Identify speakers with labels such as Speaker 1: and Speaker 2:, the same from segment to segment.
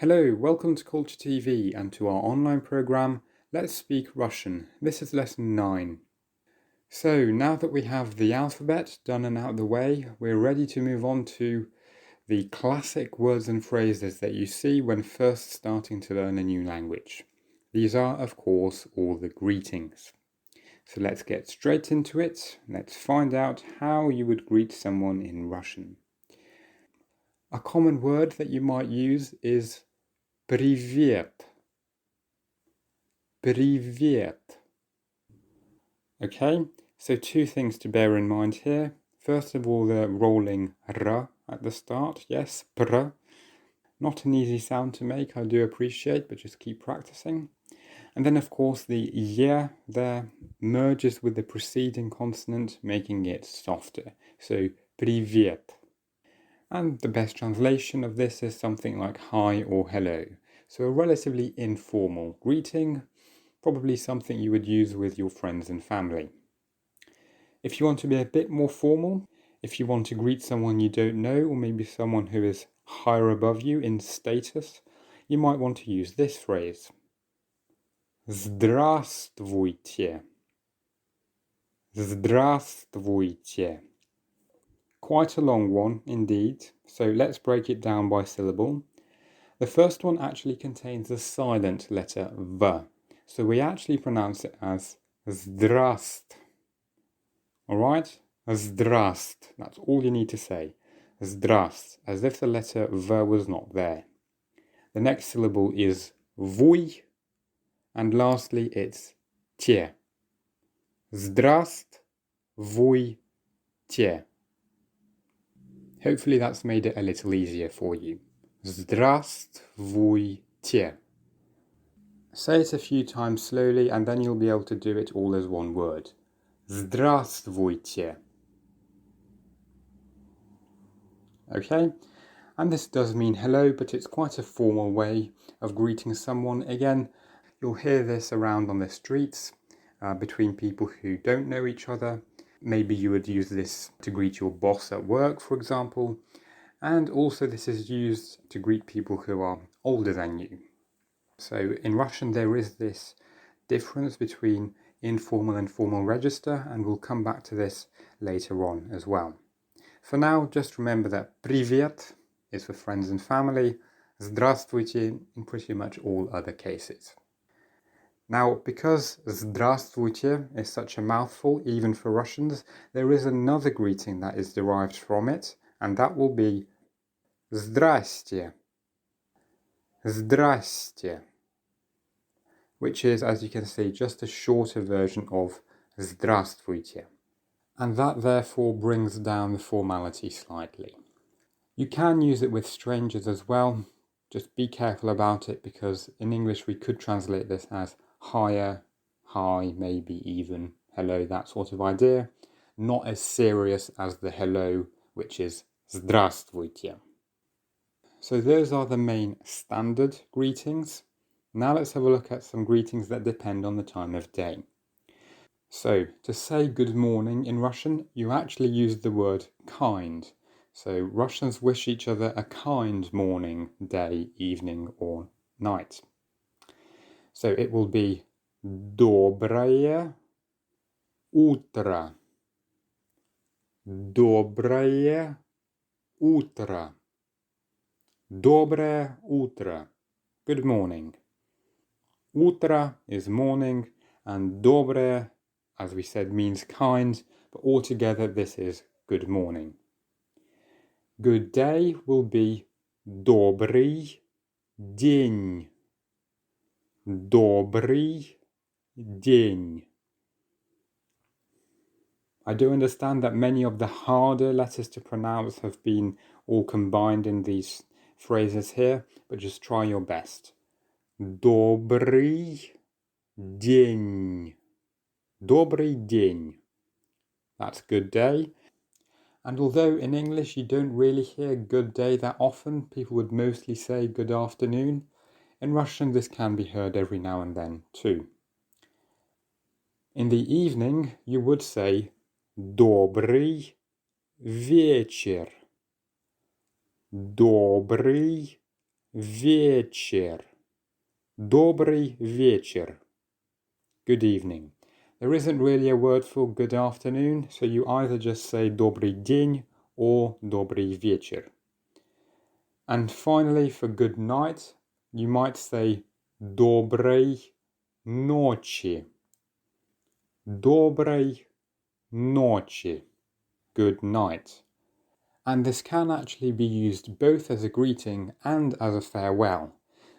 Speaker 1: Hello, welcome to Culture TV and to our online program, Let's Speak Russian. This is lesson 9. So now that we have the alphabet done and out of the way, we're ready to move on to the classic words and phrases that you see when first starting to learn a new language. These are, of course, all the greetings. So let's get straight into it. Let's find out how you would greet someone in Russian. A common word that you might use is Привет. Привет. Okay, so two things to bear in mind here. First of all, the rolling r at the start. Yes, pr. Not an easy sound to make, I do appreciate, but just keep practicing. And then, of course, the y there merges with the preceding consonant, making it softer. So, привет. And the best translation of this is something like hi or hello. So a relatively informal greeting, probably something you would use with your friends and family. If you want to be a bit more formal, if you want to greet someone you don't know, or maybe someone who is higher above you in status, you might want to use this phrase. Здравствуйте. Здравствуйте. Quite a long one indeed, so let's break it down by syllable. The first one actually contains the silent letter V, so we actually pronounce it as zdrast. Alright? Zdrast. That's all you need to say. Zdrast, as if the letter V was not there. The next syllable is vuy, and lastly it's te. Zdrast, vuy, te. Hopefully that's made it a little easier for you. Здравствуйте. Say it a few times slowly and then you'll be able to do it all as one word. Здравствуйте. Okay? And this does mean hello, but it's quite a formal way of greeting someone. Again, you'll hear this around on the streets between people who don't know each other. Maybe you would use this to greet your boss at work, for example. And also this is used to greet people who are older than you. So in Russian there is this difference between informal and formal register, and we'll come back to this later on as well. For now, just remember that привет is for friends and family, здравствуйте in pretty much all other cases. Now, because здравствуйте is such a mouthful, even for Russians, there is another greeting that is derived from it, and that will be здрасте. Здрасте. Which is, as you can see, just a shorter version of здравствуйте. And that therefore brings down the formality slightly. You can use it with strangers as well. Just be careful about it, because in English we could translate this as hiya, hi, maybe even hello, that sort of idea. Not as serious as the hello, which is здравствуйте. So those are the main standard greetings. Now let's have a look at some greetings that depend on the time of day. So to say good morning in Russian, you actually use the word kind. So Russians wish each other a kind morning, day, evening or night. So it will be доброе утро. Доброе утро. Доброе утро. Good morning. Утро is morning, and доброе, as we said, means kind, but altogether this is good morning. Good day will be добрый день. Добрый день. I do understand that many of the harder letters to pronounce have been all combined in these phrases here, but just try your best. Добрый день. Добрый день. That's good day. And although in English you don't really hear good day that often, people would mostly say good afternoon, in Russian this can be heard every now and then too. In the evening you would say добрый вечер. Добрый вечер. Добрый вечер. Good evening. There isn't really a word for good afternoon, so you either just say добрый день or добрый вечер. And finally, for good night, you might say доброй ночи. Доброй ночи. Good night. And this can actually be used both as a greeting and as a farewell.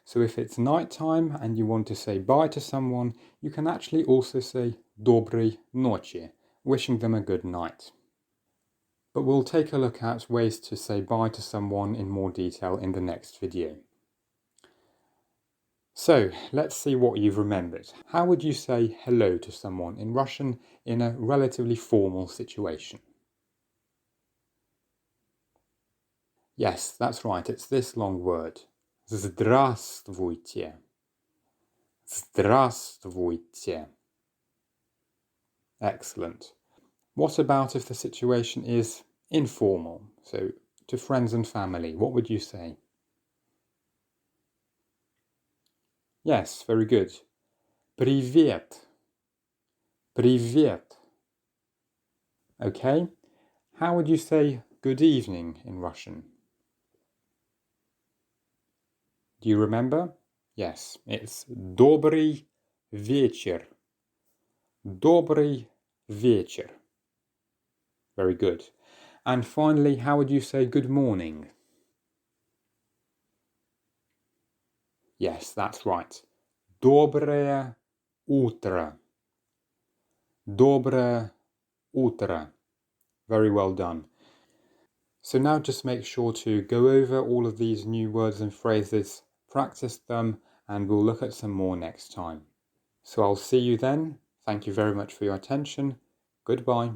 Speaker 1: So if it's night time and you want to say bye to someone, you can actually also say доброй ночи, wishing them a good night. But we'll take a look at ways to say bye to someone in more detail in the next video. So let's see what you've remembered. How would you say hello to someone in Russian in a relatively formal situation? Yes, that's right, it's this long word. Здравствуйте. Здравствуйте. Excellent. What about if the situation is informal? So to friends and family, what would you say? Yes, very good. Привет. Привет. Okay. How would you say good evening in Russian? Do you remember? Yes, it's добрый вечер. Добрый вечер. Very good. And finally, how would you say good morning? Yes, that's right. Доброе утро. Доброе утро. Very well done. So now just make sure to go over all of these new words and phrases, practice them, and we'll look at some more next time. So I'll see you then. Thank you very much for your attention. Goodbye.